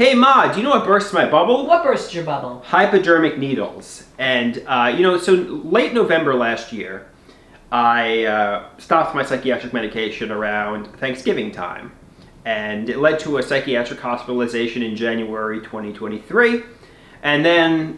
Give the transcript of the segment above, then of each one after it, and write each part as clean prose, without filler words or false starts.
Hey Ma, do you know what bursts my bubble? What bursts your bubble? Hypodermic needles. And, so late November last year, I stopped my psychiatric medication around Thanksgiving time. And it led to a psychiatric hospitalization in January 2023. And then,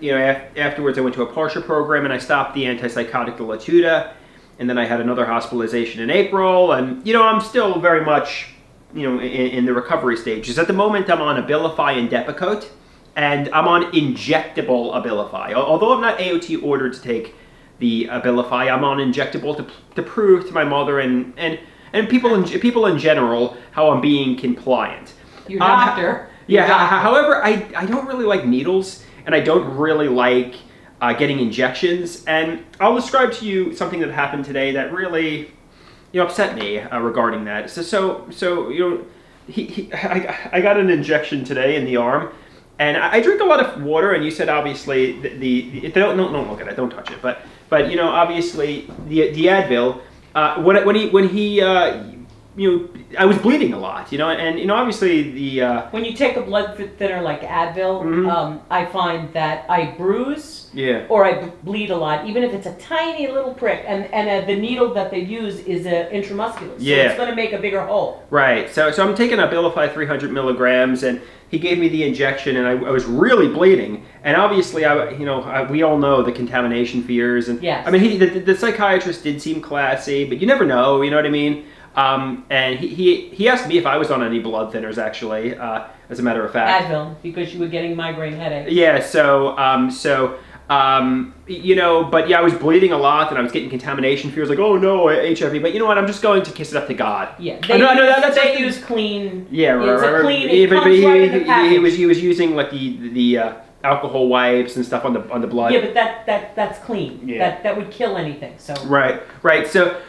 afterwards I went to a partial program and I stopped the antipsychotic Latuda. And then I had another hospitalization in April. And, I'm still very much in the recovery stages. At the moment, I'm on Abilify and Depakote, and I'm on injectable Abilify. Although I'm not AOT ordered to take the Abilify, I'm on injectable to prove to my mother and people in general how I'm being compliant. Your doctor. However, I don't really like needles, and I don't really like getting injections. And I'll describe to you something that happened today that really upset me regarding that. I got an injection today in the arm, and I drink a lot of water. And you said obviously don't look at it, don't touch it. But obviously the Advil. When he I was bleeding a lot, and obviously the when you take a blood thinner like Advil, I find that I bruise. Yeah. Or I bleed a lot, even if it's a tiny little prick, and the needle that they use is intramuscular, so it's going to make a bigger hole. Right. So I'm taking Abilify 300 milligrams, and he gave me the injection, and I was really bleeding. And obviously, we all know the contamination fears, and yes. I mean, the psychiatrist did seem classy, but you never know. You know what I mean? And he asked me if I was on any blood thinners, actually, as a matter of fact. Advil, because you were getting migraine headaches. Yeah, but I was bleeding a lot, and I was getting contamination fears, like, oh no, HIV. But you know what? I'm just going to kiss it up to God. Yeah, they use clean. Yeah, right. Clean. It comes right in the package. He was using like the alcohol wipes and stuff on the blood. Yeah, but that's clean. Yeah. That would kill anything. So right. So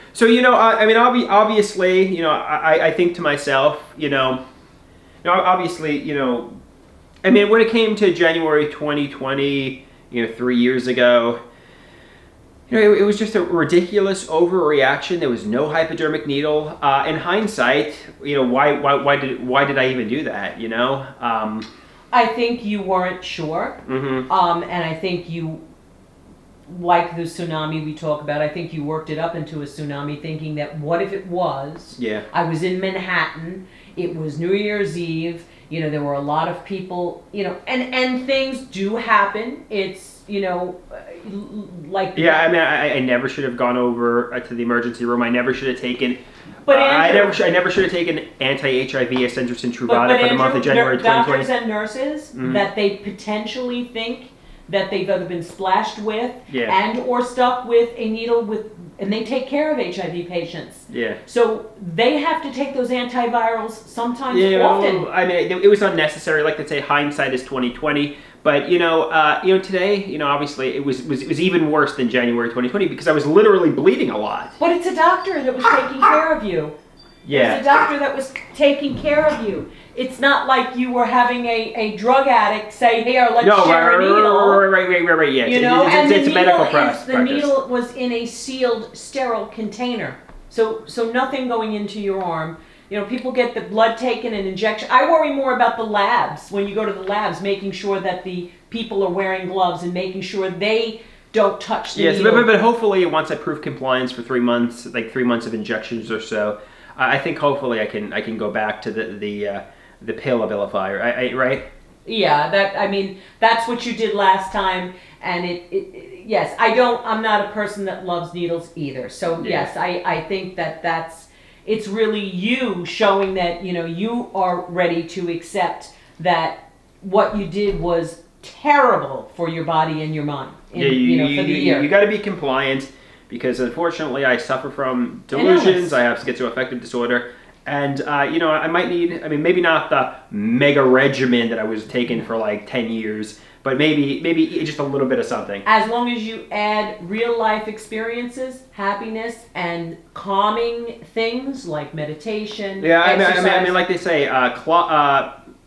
obviously, I think to myself, obviously, when it came to January 2020, 3 years ago, it was just a ridiculous overreaction. There was no hypodermic needle. In hindsight, why did I even do that? I think you weren't sure, and I think you, like the tsunami we talk about, I think you worked it up into a tsunami, thinking that what if it was? Yeah. I was in Manhattan. It was New Year's Eve. There were a lot of people. And things do happen. It's like. Yeah, I never should have gone over to the emergency room. I never should have taken. But Andrew, I never should have taken anti-HIV Eccentrics and Truvada for the month of January 2020. Doctors and nurses that they potentially think that they've either been splashed with and or stuck with a needle and they take care of HIV patients. Yeah. So they have to take those antivirals sometimes often. Well, it was unnecessary. Like they say, hindsight is 20/20. But today, obviously it was even worse than January 2020 because I was literally bleeding a lot. But it's a doctor that was taking care of you. Yeah. It's a doctor that was taking care of you. It's not like you were having a drug addict say, "Here, let's share a needle." Right. Yeah. It's a medical practice. The needle was in a sealed, sterile container, so nothing going into your arm. People get the blood taken and injection. I worry more about the labs when you go to the labs, making sure that the people are wearing gloves and making sure they don't touch the needle. Yes, but hopefully once I prove compliance for 3 months, like 3 months of injections or so, I think hopefully I can go back to the pill Abilify, right? Yeah, that's what you did last time, and yes, I'm not a person that loves needles either. So yes, I think it's really you showing that you are ready to accept that what you did was terrible for your body and your mind. For the year. You got to be compliant because unfortunately I suffer from delusions. I have schizoaffective disorder. And, I might need, maybe not the mega regimen that I was taking for like 10 years, but maybe just a little bit of something. As long as you add real life experiences, happiness, and calming things like meditation, exercise. Like they say,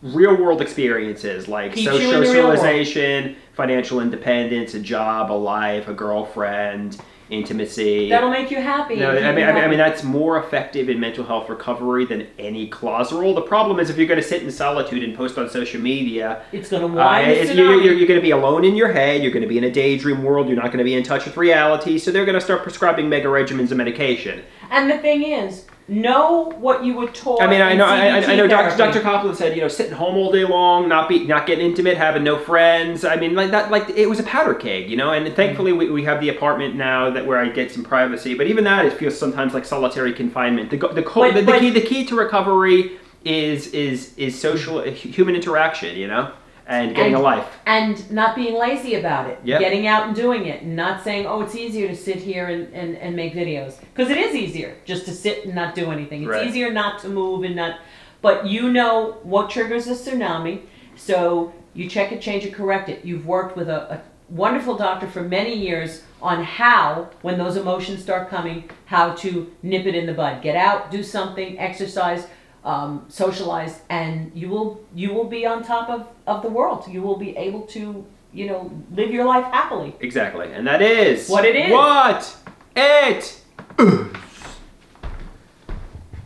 real world experiences like Keeps you in the real world. socialization, financial independence, a job, a life, a girlfriend, intimacy. That'll make you happy. No, I mean that's more effective in mental health recovery than any Closeral. The problem is if you're going to sit in solitude and post on social media, it's going to wind you're going to be alone in your head. You're going to be in a daydream world. You're not going to be in touch with reality. So they're going to start prescribing mega regimens of medication. And the thing is, know what you were taught. I mean, I know. therapy. Dr. Copland said, sitting home all day long, not getting intimate, having no friends. I mean, like that, like it was a powder keg, And thankfully, we have the apartment now where I get some privacy. But even that, it feels sometimes like solitary confinement. The key to recovery is social human interaction, and getting a life. And not being lazy about it. Yep. Getting out and doing it. And not saying, it's easier to sit here and make videos. Because it is easier just to sit and not do anything. It's easier not to move and not... But you know what triggers a tsunami. So you check it, change it, correct it. You've worked with a wonderful doctor for many years on how, when those emotions start coming, how to nip it in the bud. Get out, do something, exercise, socialize, and you will be on top of the world. You will be able to, live your life happily. Exactly. And that is what it is. What it